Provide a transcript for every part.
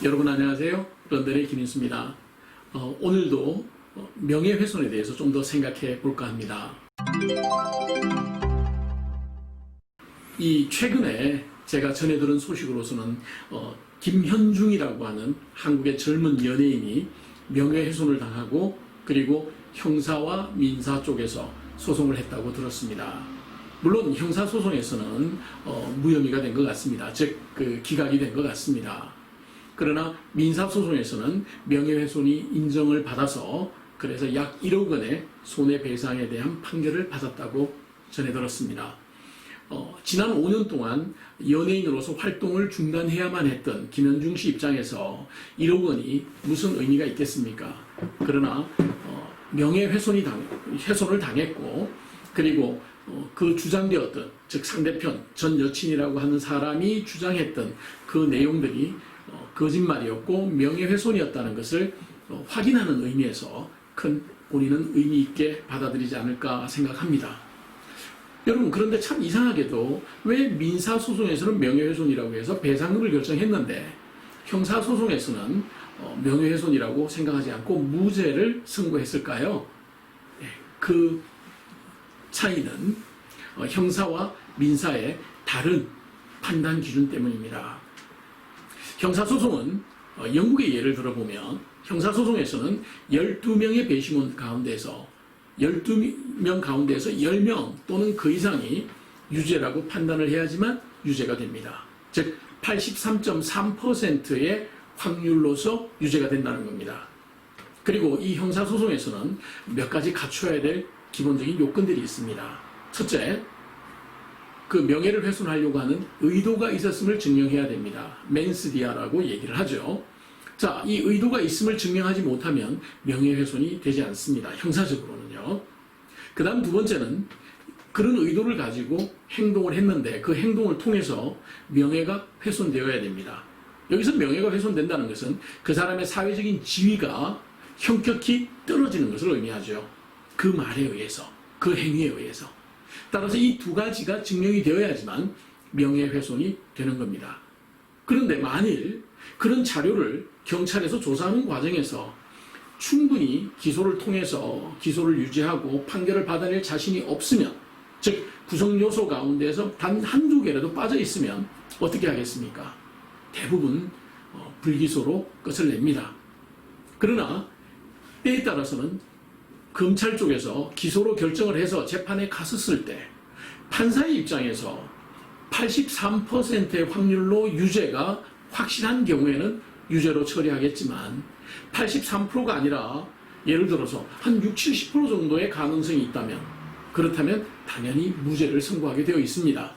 여러분 안녕하세요. 런던의 김인수입니다. 오늘도 명예훼손에 대해서 좀 더 생각해 볼까 합니다. 이 최근에 제가 전해 들은 소식으로서는 김현중이라고 하는 한국의 젊은 연예인이 명예훼손을 당하고 그리고 형사와 민사 쪽에서 소송을 했다고 들었습니다. 물론 형사소송에서는 무혐의가 된 것 같습니다. 즉 기각이 된 것 같습니다. 그러나 민사소송에서는 명예훼손이 인정을 받아서 그래서 약 1억 원의 손해배상에 대한 판결을 받았다고 전해 들었습니다. 지난 5년 동안 연예인으로서 활동을 중단해야만 했던 김현중 씨 입장에서 1억 원이 무슨 의미가 있겠습니까? 그러나 명예훼손을 당했고 그리고 그 주장되었던 즉 상대편 전 여친이라고 하는 사람이 주장했던 그 내용들이 거짓말이었고 명예훼손이었다는 것을 확인하는 의미에서 큰 우리는 의미 있게 받아들이지 않을까 생각합니다. 여러분 그런데 참 이상하게도 왜 민사소송에서는 명예훼손이라고 해서 배상금을 결정했는데 형사소송에서는 명예훼손이라고 생각하지 않고 무죄를 선고했을까요? 그 차이는 형사와 민사의 다른 판단 기준 때문입니다. 형사소송은 영국의 예를 들어보면 형사소송에서는 12명의 배심원 가운데서 12명 가운데서 10명 또는 그 이상이 유죄라고 판단을 해야지만 유죄가 됩니다. 즉 83.3%의 확률로서 유죄가 된다는 겁니다. 그리고 이 형사소송에서는 몇 가지 갖춰야 될 기본적인 요건들이 있습니다. 첫째, 그 명예를 훼손하려고 하는 의도가 있었음을 증명해야 됩니다. 맨스디아라고 얘기를 하죠. 자, 이 의도가 있음을 증명하지 못하면 명예훼손이 되지 않습니다. 형사적으로는요. 그 다음 두 번째는 그런 의도를 가지고 행동을 했는데 그 행동을 통해서 명예가 훼손되어야 됩니다. 여기서 명예가 훼손된다는 것은 그 사람의 사회적인 지위가 현격히 떨어지는 것을 의미하죠. 그 말에 의해서, 그 행위에 의해서. 따라서 이 두 가지가 증명이 되어야지만 명예훼손이 되는 겁니다. 그런데 만일 그런 자료를 경찰에서 조사하는 과정에서 충분히 기소를 통해서 기소를 유지하고 판결을 받아낼 자신이 없으면, 즉 구성 요소 가운데서 단 한두 개라도 빠져 있으면 어떻게 하겠습니까? 대부분 불기소로 끝을 냅니다. 그러나 때에 따라서는 검찰 쪽에서 기소로 결정을 해서 재판에 갔었을 때 판사의 입장에서 83%의 확률로 유죄가 확실한 경우에는 유죄로 처리하겠지만 83%가 아니라 예를 들어서 한 60, 70% 정도의 가능성이 있다면 그렇다면 당연히 무죄를 선고하게 되어 있습니다.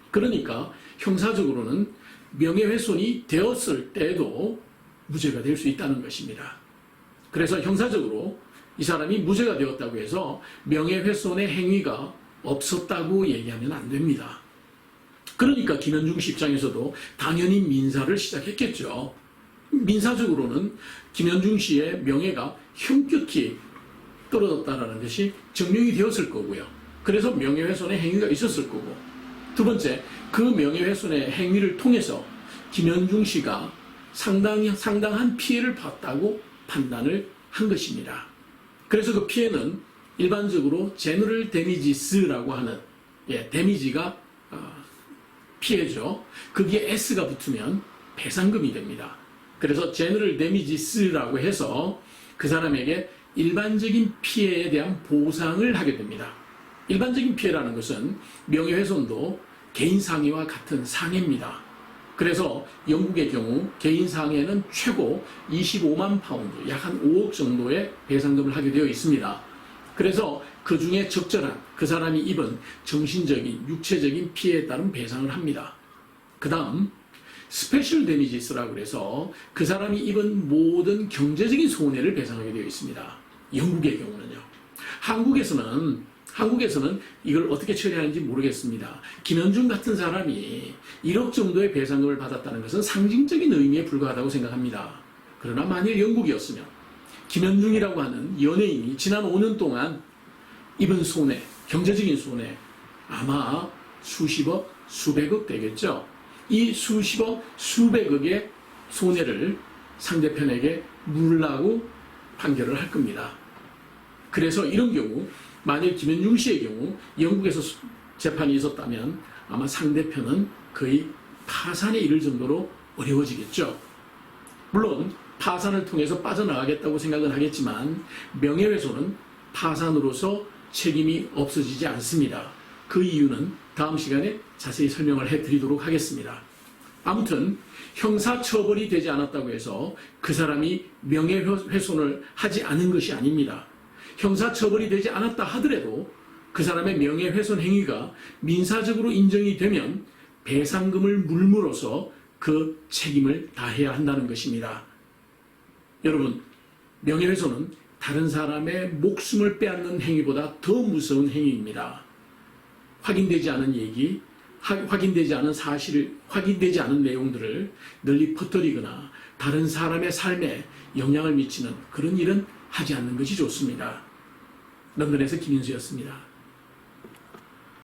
그러니까 형사적으로는 명예훼손이 되었을 때도 무죄가 될 수 있다는 것입니다. 그래서 형사적으로 이 사람이 무죄가 되었다고 해서 명예훼손의 행위가 없었다고 얘기하면 안 됩니다. 그러니까 김현중 씨 입장에서도 당연히 민사를 시작했겠죠. 민사적으로는 김현중 씨의 명예가 현격히 떨어졌다는 것이 증명이 되었을 거고요. 그래서 명예훼손의 행위가 있었을 거고, 두 번째, 그 명예훼손의 행위를 통해서 김현중 씨가 상당한 피해를 봤다고 판단을 한 것입니다. 그래서 그 피해는 일반적으로 제너럴 데미지스라고 하는 데미지가 피해죠. 거기에 S가 붙으면 배상금이 됩니다. 그래서 제너럴 데미지스라고 해서 그 사람에게 일반적인 피해에 대한 보상을 하게 됩니다. 일반적인 피해라는 것은 명예훼손도 개인상해와 같은 상해입니다. 그래서 영국의 경우 개인상해는 최고 25만 파운드, 약 한 5억 정도의 배상금을 하게 되어 있습니다. 그래서 그 중에 적절한 그 사람이 입은 정신적인, 육체적인 피해에 따른 배상을 합니다. 그 다음 스페셜 데미지스라고 해서 그 사람이 입은 모든 경제적인 손해를 배상하게 되어 있습니다. 영국의 경우는요. 한국에서는 이걸 어떻게 처리하는지 모르겠습니다. 김현중 같은 사람이 1억 정도의 배상금을 받았다는 것은 상징적인 의미에 불과하다고 생각합니다. 그러나 만일 영국이었으면 김현중이라고 하는 연예인이 지난 5년 동안 입은 손해, 경제적인 손해 아마 수십억, 수백억 되겠죠. 이 수십억, 수백억의 손해를 상대편에게 물라고 판결을 할 겁니다. 그래서 이런 경우 만일 김현중 씨의 경우 영국에서 재판이 있었다면 아마 상대편은 거의 파산에 이를 정도로 어려워지겠죠. 물론 파산을 통해서 빠져나가겠다고 생각은 하겠지만 명예훼손은 파산으로서 책임이 없어지지 않습니다. 그 이유는 다음 시간에 자세히 설명을 해드리도록 하겠습니다. 아무튼 형사처벌이 되지 않았다고 해서 그 사람이 명예훼손을 하지 않은 것이 아닙니다. 형사처벌이 되지 않았다 하더라도 그 사람의 명예훼손 행위가 민사적으로 인정이 되면 배상금을 물므로써 그 책임을 다해야 한다는 것입니다. 여러분, 명예훼손은 다른 사람의 목숨을 빼앗는 행위보다 더 무서운 행위입니다. 확인되지 않은 얘기, 확인되지 않은 사실, 확인되지 않은 내용들을 널리 퍼뜨리거나 다른 사람의 삶에 영향을 미치는 그런 일은 하지 않는 것이 좋습니다. 런던에서 김인수였습니다.